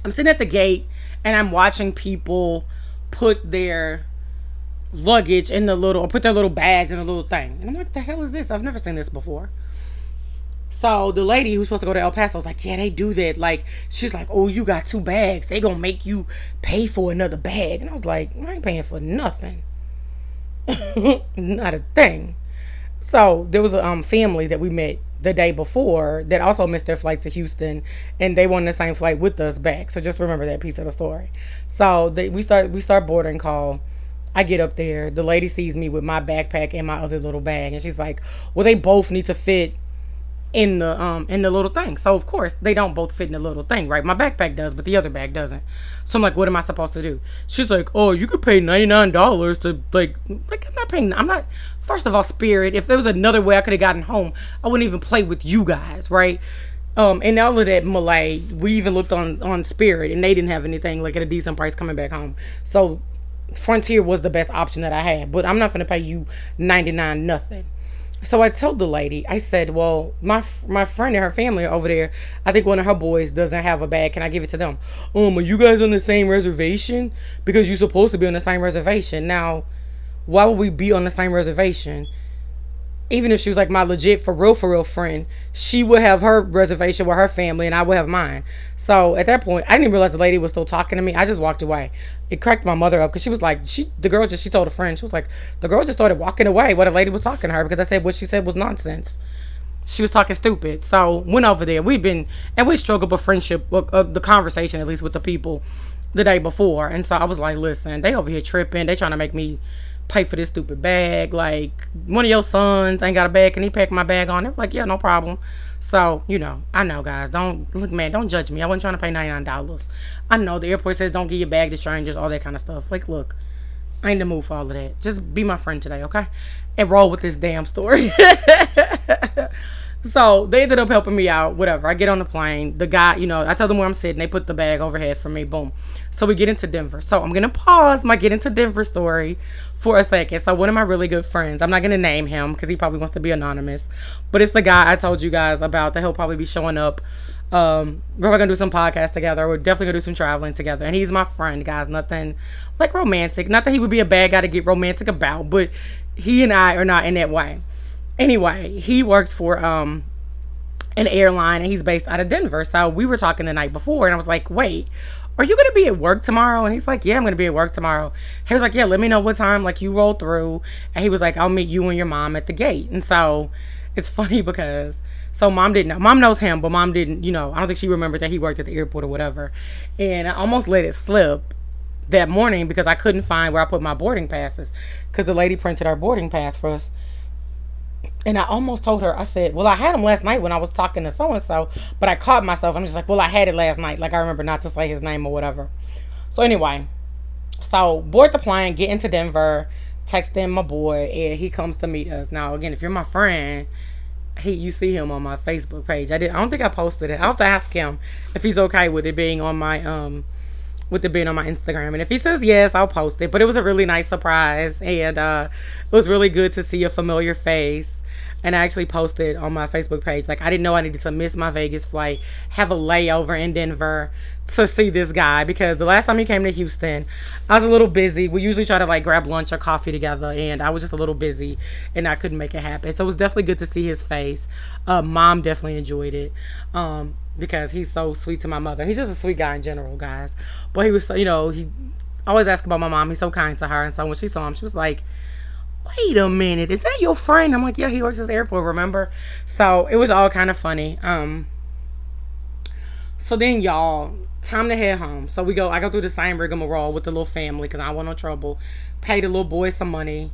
I'm sitting at the gate and I'm watching people put their luggage in or put their little bags in a little thing. And I'm like, what the hell is this? I've never seen this before. So the lady who's supposed to go to El Paso was like, yeah, they do that. Like, she's like, oh, you got 2 bags. They gonna make you pay for another bag. And I was like, I ain't paying for nothing. Not a thing. So there was a family that we met the day before that also missed their flight to Houston, and they were on the same flight with us back. So just remember that piece of the story. So we start boarding call. I get up there. The lady sees me with my backpack and my other little bag, and she's like, well, they both need to fit in the little thing. So of course they don't both fit in the little thing, right? My backpack does, but the other bag doesn't. So I'm like, what am I supposed to do? She's like, oh, you could pay $99 to like I'm not first of all, Spirit, if there was another way I could have gotten home, I wouldn't even play with you guys, right? And all of that Malay, we even looked on Spirit and they didn't have anything like at a decent price coming back home. So Frontier was the best option that I had, but I'm not gonna pay you 99 nothing. So I told the lady, I said, well, my friend and her family are over there. I think one of her boys doesn't have a bag. Can I give it to them? Are you guys on the same reservation? Because you're supposed to be on the same reservation. Now, why would we be on the same reservation? Even if she was like my legit for real friend, she would have her reservation with her family and I would have mine. So at that point, I didn't even realize the lady was still talking to me. I just walked away. It cracked my mother up because she was like, she told a friend, she was like, the girl just started walking away while the lady was talking to her because I said what she said was nonsense. She was talking stupid. So went over there. We struck up a friendship, the conversation at least with the people the day before. And so I was like, listen, they over here tripping. They trying to make me pay for this stupid bag. Like, one of your sons ain't got a bag, can he pack my bag on? They're like, yeah, no problem. So, I know, guys, don't judge me. I wasn't trying to pay $99. I know the airport says don't give your bag to strangers, all that kind of stuff. Like, look, I ain't in the mood for all of that. Just be my friend today, okay? And roll with this damn story. So they ended up helping me out, whatever. I get on the plane. The guy, I tell them where I'm sitting. They put the bag overhead for me. Boom. So we get into Denver. So I'm going to pause my get into Denver story for a second. So one of my really good friends, I'm not going to name him because he probably wants to be anonymous, but it's the guy I told you guys about that he'll probably be showing up. We're going to do some podcasts together. We're definitely going to do some traveling together. And he's my friend, guys. Nothing like romantic. Not that he would be a bad guy to get romantic about, but he and I are not in that way. Anyway, he works for an airline and he's based out of Denver. So we were talking the night before and I was like, wait, are you going to be at work tomorrow? And he's like, yeah, I'm going to be at work tomorrow. He was like, yeah, let me know what time like you roll through. And he was like, I'll meet you and your mom at the gate. And so it's funny because mom didn't know. Mom knows him, but mom didn't, I don't think she remembered that he worked at the airport or whatever. And I almost let it slip that morning because I couldn't find where I put my boarding passes because the lady printed our boarding pass for us. And I almost told her, I said, well, I had him last night when I was talking to so-and-so, but I caught myself. I'm just like, well, I had it last night. Like, I remember not to say his name or whatever. So anyway, board the plane, get into Denver, text in my boy, and he comes to meet us. Now, again, if you're my friend, you see him on my Facebook page. I don't think I posted it. I'll have to ask him if he's okay with it being on my, Instagram. And if he says yes, I'll post it. But it was a really nice surprise. And it was really good to see a familiar face. And I actually posted on my Facebook page, like, I didn't know I needed to miss my Vegas flight, have a layover in Denver to see this guy. Because the last time he came to Houston, I was a little busy. We usually try to, like, grab lunch or coffee together. And I was just a little busy. And I couldn't make it happen. So it was definitely good to see his face. Mom definitely enjoyed it. Because he's so sweet to my mother. He's just a sweet guy in general, guys. But he was so, he always asked about my mom. He's so kind to her. And so when she saw him, she was like, wait a minute, is that your friend? I'm like, yeah, he works at the airport, remember? So it was all kind of funny. So then, y'all, time to head home. So I go through the same rigmarole with the little family because I don't want no trouble. Pay the little boy some money.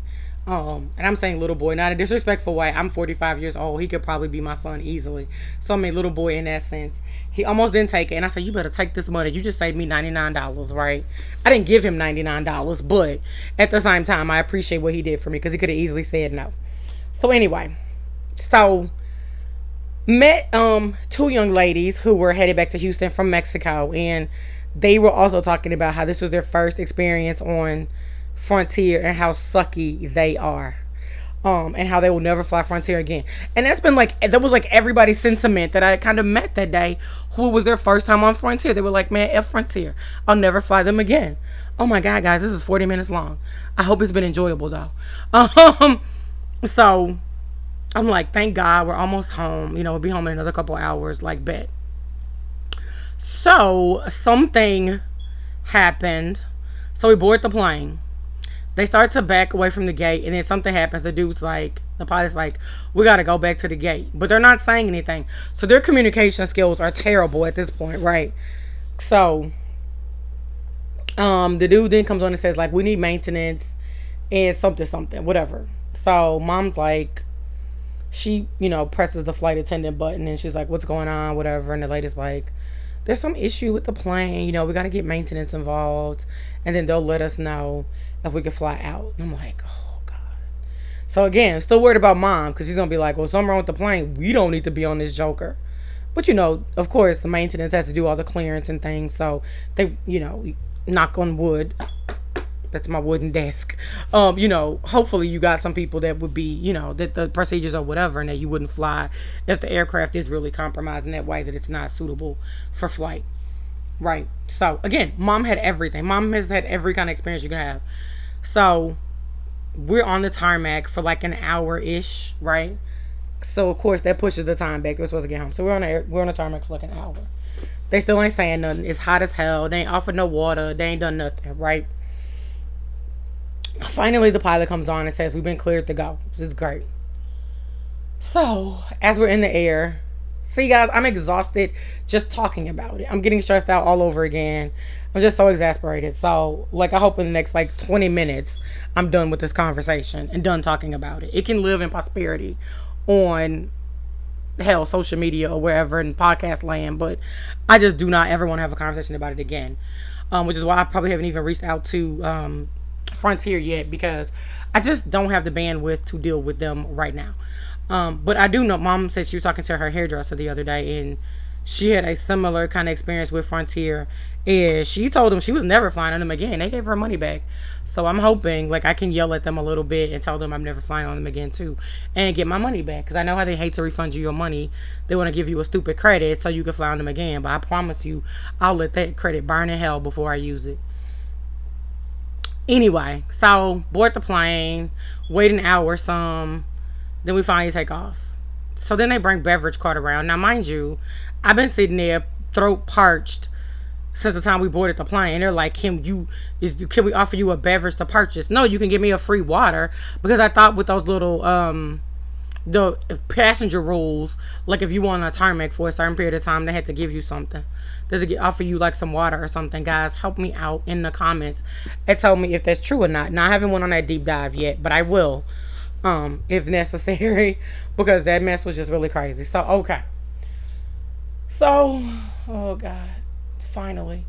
And I'm saying little boy, not a disrespectful way. I'm 45 years old. He could probably be my son easily. So I mean, little boy in that sense. He almost didn't take it. And I said, you better take this money. You just saved me $99, right? I didn't give him $99, but at the same time, I appreciate what he did for me because he could have easily said no. So anyway, so met two young ladies who were headed back to Houston from Mexico, and they were also talking about how this was their first experience on Frontier and how sucky they are. And how they will never fly Frontier again. And that was like everybody's sentiment that I kind of met that day who was their first time on Frontier. They were like, man, F Frontier. I'll never fly them again. Oh my God, guys, this is 40 minutes long. I hope it's been enjoyable though. So I'm like, thank God we're almost home. We'll be home in another couple hours, like bet. So something happened. So we board the plane. They start to back away from the gate, and then something happens. The pilot's like, we got to go back to the gate. But they're not saying anything. So their communication skills are terrible at this point, right? So the dude then comes on and says, like, we need maintenance and something, whatever. So mom's like, she, presses the flight attendant button, and she's like, what's going on, whatever. And the lady's like, there's some issue with the plane. We got to get maintenance involved, and then they'll let us know if we can fly out. And I'm like, oh God. So again, still worried about mom because she's going to be like, well, something wrong with the plane. We don't need to be on this joker. But, of course, the maintenance has to do all the clearance and things. So they, knock on wood. That's my wooden desk. Hopefully you got some people that would be, that the procedures or whatever, and that you wouldn't fly if the aircraft is really compromised in that way that it's not suitable for flight. Right. So again, mom had everything. Mom has had every kind of experience you can have. So we're on the tarmac for like an hour-ish, right? So of course that pushes the time back. We're supposed to get home. So we're on the tarmac for like an hour. They still ain't saying nothing. It's hot as hell. They ain't offered no water. They ain't done nothing, right? Finally, the pilot comes on and says, we've been cleared to go. This is great. So, as we're in the air, see, guys, I'm exhausted just talking about it. I'm getting stressed out all over again. I'm just so exasperated. So, I hope in the next, 20 minutes, I'm done with this conversation and done talking about it. It can live in prosperity on, hell, social media or wherever in podcast land, but I just do not ever want to have a conversation about it again, which is why I probably haven't even reached out to Frontier yet, because I just don't have the bandwidth to deal with them right now. But I do know, mom said she was talking to her hairdresser the other day, and she had a similar kind of experience with Frontier, and she told them she was never flying on them again. They gave her money back. So I'm hoping I can yell at them a little bit and tell them I'm never flying on them again too, and get my money back, because I know how they hate to refund you your money. They want to give you a stupid credit so you can fly on them again, but I promise you I'll let that credit burn in hell before I use it. Anyway, so board the plane, wait an hour some, then we finally take off. So then they bring beverage cart around. Now, mind you, I've been sitting there throat parched since the time we boarded the plane. They're like, can we offer you a beverage to purchase? No, you can give me a free water, because I thought with those little the passenger rules, if you want a tarmac for a certain period of time, they had to give you something. They offer you some water or something. Guys, help me out in the comments and tell me if that's true or not. Now, I haven't went on that deep dive yet, but I will, if necessary, because that mess was just really crazy. So, okay. So, oh God, finally,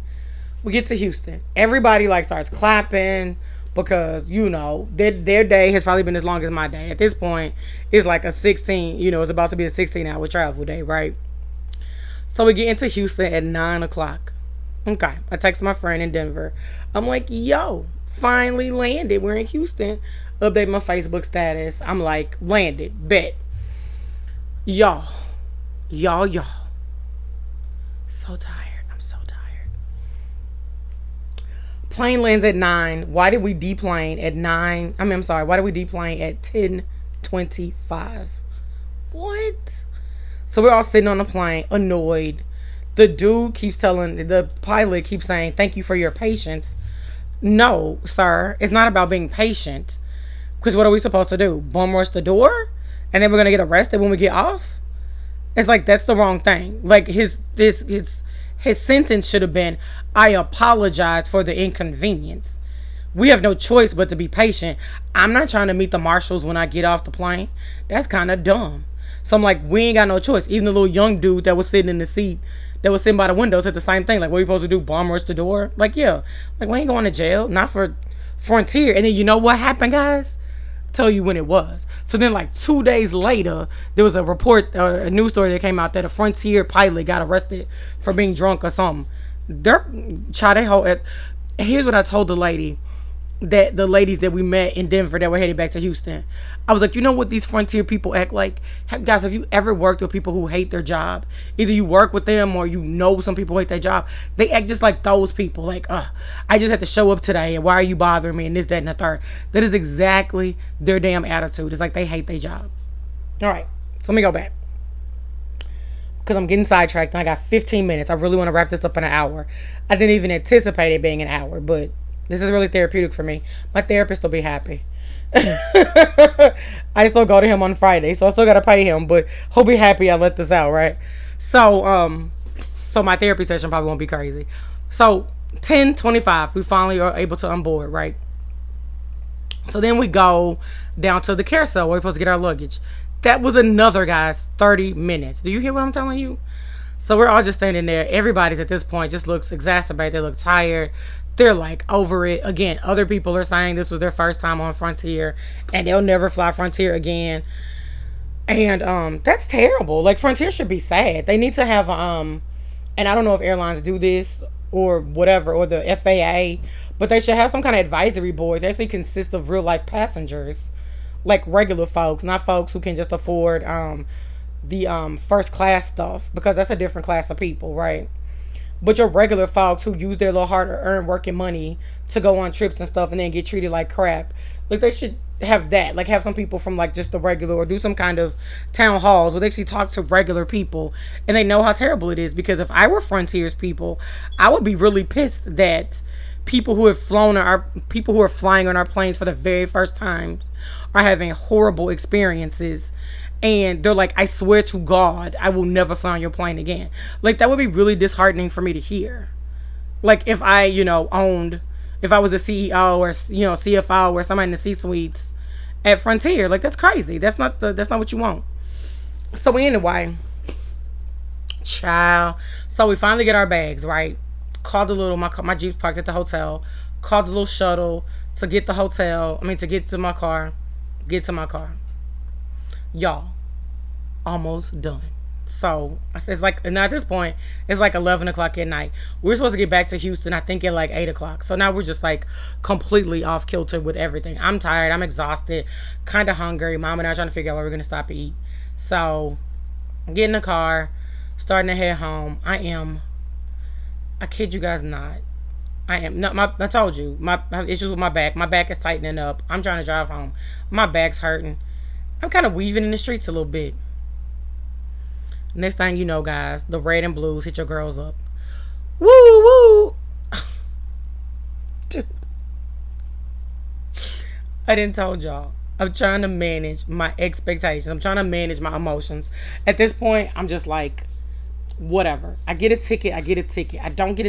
we get to Houston. Everybody starts clapping, because their day has probably been as long as my day. At this point, it's a 16, it's about to be a 16-hour travel day, right? So we get into Houston at 9 o'clock. Okay, I text my friend in Denver. I'm like, yo, finally landed. We're in Houston. Update my Facebook status. I'm like, landed, bet. Y'all. So tired. I'm so tired. Plane lands at 9. Why did we deplane at 9? I'm sorry. Why did we deplane at 10:25? What? So we're all sitting on the plane, annoyed. The pilot keeps saying, thank you for your patience. No, sir. It's not about being patient. Because what are we supposed to do? Bum rush the door? And then we're going to get arrested when we get off? It's that's the wrong thing. His sentence should have been, I apologize for the inconvenience. We have no choice but to be patient. I'm not trying to meet the marshals when I get off the plane. That's kind of dumb. So I'm like, we ain't got no choice. Even the little young dude that was sitting in the seat, that was sitting by the window, said the same thing. Like, what are you supposed to do? Bomb rush the door? Like, yeah. Like, we ain't going to jail. Not for Frontier. And then you know what happened, guys? Tell you when it was. So then, like 2 days later, there was a report, a news story that came out that a Frontier pilot got arrested for being drunk or something. They're child. They hold. Here's what I told the lady, that the ladies that we met in Denver that were headed back to Houston. I was like, you know what these Frontier people act like? Guys, have you ever worked with people who hate their job? Either you work with them or you know some people hate their job. They act just like those people. Like, I just had to show up today and why are you bothering me and this, that, and the third. That is exactly their damn attitude. It's like they hate their job. All right, so let me go back, because I'm getting sidetracked and I got 15 minutes. I really want to wrap this up in an hour. I didn't even anticipate it being an hour, but this is really therapeutic for me. My therapist will be happy. I still go to him on Friday, so I still gotta pay him, but he'll be happy I let this out, right? So my therapy session probably won't be crazy. So 10:25, we finally are able to onboard, right? So then we go down to the carousel where we're supposed to get our luggage. That was another, guys, 30 minutes. Do you hear what I'm telling you? So we're all just standing there. Everybody's at this point just looks exacerbated. They look tired. They're like over it. Again, other people are saying this was their first time on Frontier and they'll never fly Frontier again. And that's terrible. Like, Frontier should be sad. They need to have and I don't know if airlines do this or whatever, or the FAA, but they should have some kind of advisory board that actually consists of real life passengers, like regular folks, not folks who can just afford the first class stuff, because that's a different class of people, right? But your regular folks who use their little hard-earned working money to go on trips and stuff and then get treated like crap. Like, they should have that. Like, have some people from, like, just the regular, or do some kind of town halls where they actually talk to regular people and they know how terrible it is. Because if I were Frontier's people, I would be really pissed that people who have people who are flying on our planes for the very first times are having horrible experiences. And they're like, I swear to God, I will never fly on your plane again. Like, that would be really disheartening for me to hear. Like, if I, if I was a CEO or, CFO or somebody in the C-suites at Frontier. Like, that's crazy. That's not what you want. So anyway, child. So we finally get our bags, right? Called my Jeep's parked at the hotel. Called the little shuttle to get to get to my car. Get to my car. Y'all, almost done. So it's like, and at this point it's like 11 o'clock at night. We're supposed to get back to Houston, I think, at like 8 o'clock. So now we're just like completely off kilter with everything. I'm tired, I'm exhausted, kind of hungry. Mom and I are trying to figure out where we're gonna stop and eat. So get in the car, starting to head home. I kid you guys not, I told you, my issues with my back. My back is tightening up. I'm trying to drive home. My back's hurting. I'm kind of weaving in the streets a little bit. Next thing you know, guys, the red and blues hit your girls up. Woo, woo. Dude. I didn't told y'all. I'm trying to manage my expectations. I'm trying to manage my emotions. At this point, I'm just like, whatever. I get a ticket. I don't get a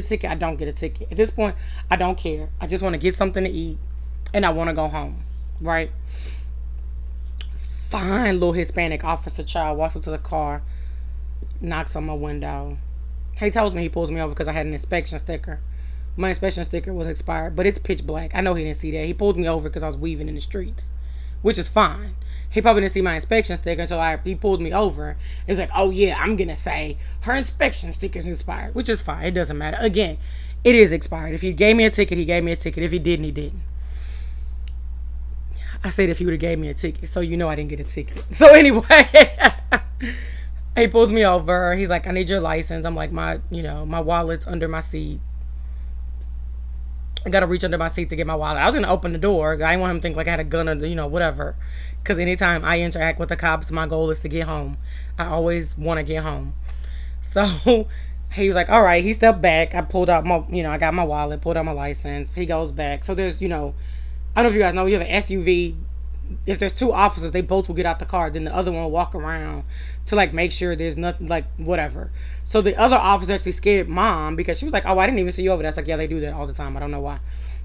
ticket. I don't get a ticket. At this point, I don't care. I just want to get something to eat and I want to go home. Right? Fine little Hispanic officer child walks up to the car, knocks on my window. He tells me, he pulls me over because I had an inspection sticker. My inspection sticker was expired, but it's pitch black. I know he didn't see that. He pulled me over because I was weaving in the streets, which is fine. He probably didn't see my inspection sticker until he pulled me over. It's like, oh yeah, I'm gonna say her inspection sticker is expired, which is fine. It doesn't matter. Again, it is expired. If he gave me a ticket, he gave me a ticket. If he didn't, he didn't. I said if he would have gave me a ticket, so you know I didn't get a ticket. So anyway, he pulls me over. He's like, I need your license. I'm like, my wallet's under my seat. I gotta reach under my seat to get my wallet. I was gonna open the door. I didn't want him to think like I had a gun or whatever. Because anytime I interact with the cops, my goal is to get home. I always want to get home. So he was like, all right. He stepped back. I pulled out my, I got my wallet, pulled out my license. He goes back. So there's, I don't know if you guys know, you have an SUV. If there's two officers, they both will get out the car. Then the other one will walk around to like make sure there's nothing, like whatever. So the other officer actually scared Mom because she was like, oh, I didn't even see you over there. That's like, yeah, they do that all the time. I don't know why.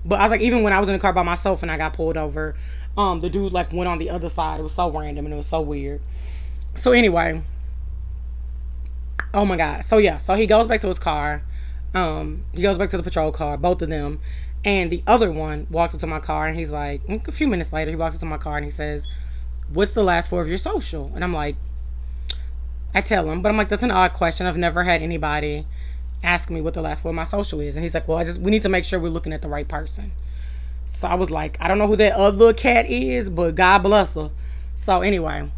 But I was like, even when I was in the car by myself and I got pulled over, the dude like went on the other side. It was so random and it was so weird. So anyway, oh my god. So yeah, so he goes back to his car. He goes back to the patrol car, both of them. And the other one walks up to my car and he's like, a few minutes later, he walks up to my car and he says, "What's the last four of your social?" And I'm like, I tell him, but I'm like, that's an odd question. I've never had anybody ask me what the last four of my social is. And he's like, well, we need to make sure we're looking at the right person. So I was like, I don't know who that other cat is, but God bless her. So anyway,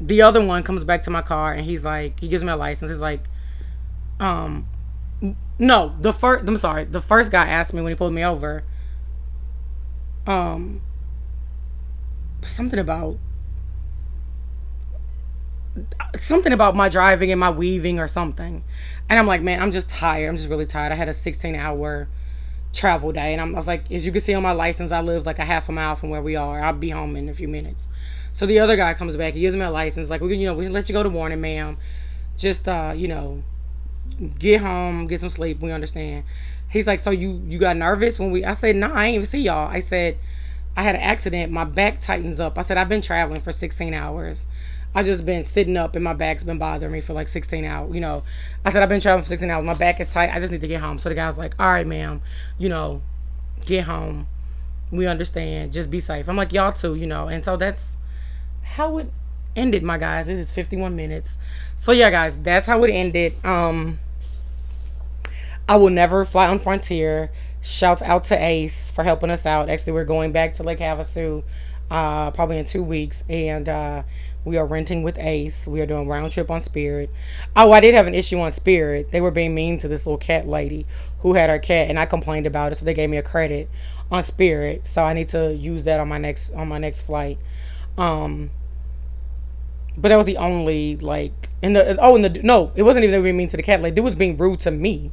the other one comes back to my car and he's like, he gives me a license. He's like, no, the first guy asked me when he pulled me over, something about my driving and my weaving or something. And I'm like, man, I'm just tired. I'm just really tired. I had a 16-hour travel day. And I was like, as you can see on my license, I live like a half a mile from where we are. I'll be home in a few minutes. So the other guy comes back. He gives me a license. Like, we can let you go to warning, ma'am. Just, get home, get some sleep. We understand. He's like, so you got nervous when I said, no, I ain't even see y'all. I said, I had an accident. My back tightens up. I said, I've been traveling for 16 hours. I just been sitting up and my back's been bothering me for like 16 hours. I said, I've been traveling for 16 hours. My back is tight. I just need to get home. So the guy's like, all right, ma'am, get home. We understand. Just be safe. I'm like, y'all too, And so that's how it ended, my guys. This is 51 minutes. So yeah, guys, that's how it ended. I will never fly on Frontier. Shouts out to Ace for helping us out. Actually, we're going back to Lake Havasu probably in 2 weeks. And we are renting with Ace. We are doing round trip on Spirit. Oh, I did have an issue on Spirit. They were being mean to this little cat lady who had her cat, and I complained about it, so they gave me a credit on Spirit. So I need to use that on my next flight. But that was the only no, it wasn't even they were being mean to the cat lady. It was being rude to me.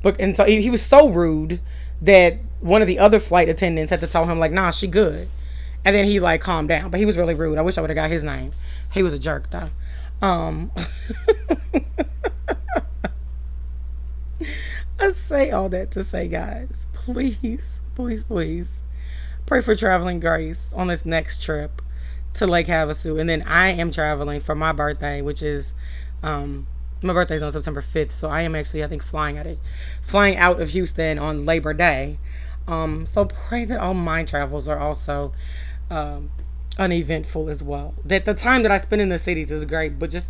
And so he was so rude that one of the other flight attendants had to tell him like, nah, she good. And then he like calmed down, but he was really rude. I wish I would have got his name. He was a jerk though. I say all that to say, guys, please, please, please pray for traveling grace on this next trip to Lake Havasu. And then I am traveling for my birthday, which is my birthday's on September 5th, so I am actually, I think, flying out of Houston on Labor Day. So pray that all my travels are also uneventful as well. That the time that I spend in the cities is great, but just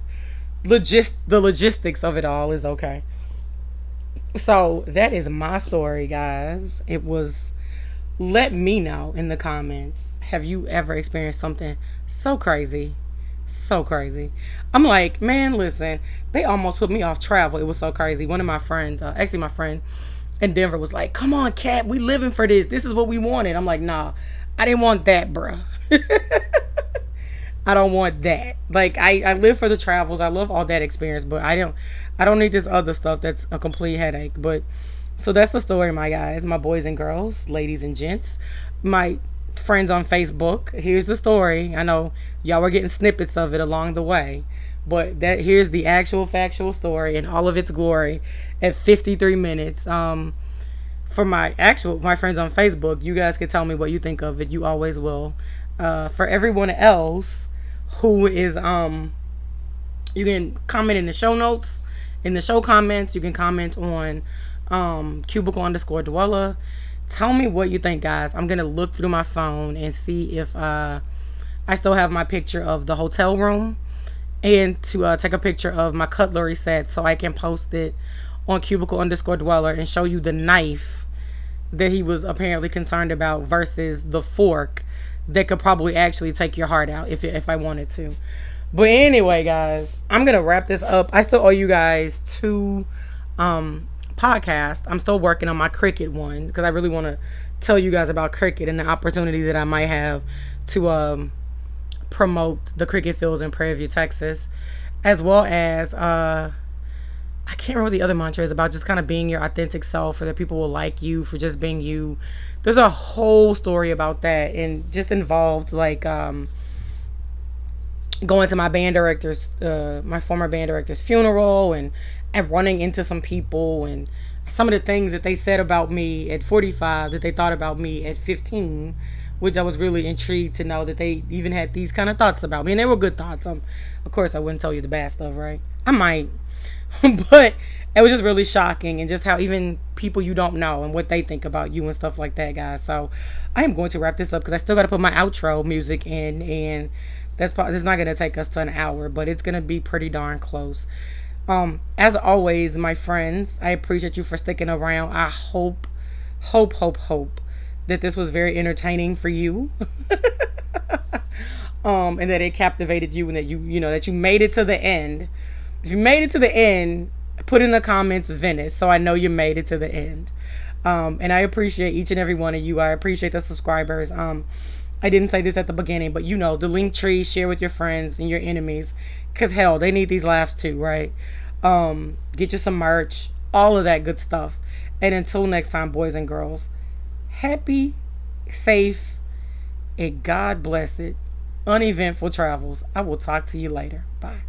the logistics of it all is okay. So that is my story, guys. It was. Let me know in the comments. Have you ever experienced something so crazy? So crazy. I'm like, man, listen, they almost put me off travel. It was so crazy. One of my friends, actually my friend in Denver was like, come on, Kat, we living for this. This is what we wanted. I'm like, nah, I didn't want that, bruh. I don't want that. Like, I live for the travels. I love all that experience, but I don't need this other stuff that's a complete headache. But so that's the story, my guys, my boys and girls, ladies and gents, my friends on Facebook. Here's the story. I know y'all were getting snippets of it along the way, but here's the actual factual story in all of its glory at 53 minutes. For my friends on Facebook, you guys can tell me what you think of it. You always will. For everyone else who is you can comment in the show notes, in the show comments. You can comment on cubicle_dweller. Tell me what you think, guys. I'm gonna look through my phone and see if I still have my picture of the hotel room, and to take a picture of my cutlery set so I can post it on cubicle_dweller and show you the knife that he was apparently concerned about versus the fork that could probably actually take your heart out if I wanted to. But anyway, guys, I'm gonna wrap this up. I still owe you guys 2 podcasts. I'm still working on my cricket one because I really want to tell you guys about cricket and the opportunity that I might have to promote the cricket fields in Prairie View, Texas, as well as I can't remember what the other mantra is about, just kind of being your authentic self, so that people will like you for just being you. There's a whole story about that, and just involved like going to my former band director's funeral, and running into some people, and some of the things that they said about me at 45 that they thought about me at 15, which I was really intrigued to know that they even had these kind of thoughts about me, and they were good thoughts. Of course, I wouldn't tell you the bad stuff, right? I might, but it was just really shocking, and just how even people you don't know and what they think about you and stuff like that, guys. So I am going to wrap this up because I still got to put my outro music in, and that's not going to take us to an hour, but it's going to be pretty darn close. As always, my friends, I appreciate you for sticking around. I hope that this was very entertaining for you. And that it captivated you, and that that you made it to the end. If you made it to the end, put in the comments Venice, so I know you made it to the end. And I appreciate each and every one of you. I appreciate the subscribers. I didn't say this at the beginning, but the link tree, share with your friends and your enemies, because hell, they need these laughs too, right? Get you some merch, all of that good stuff. And until next time, boys and girls, happy, safe, and God blessed, uneventful travels. I will talk to you later. Bye.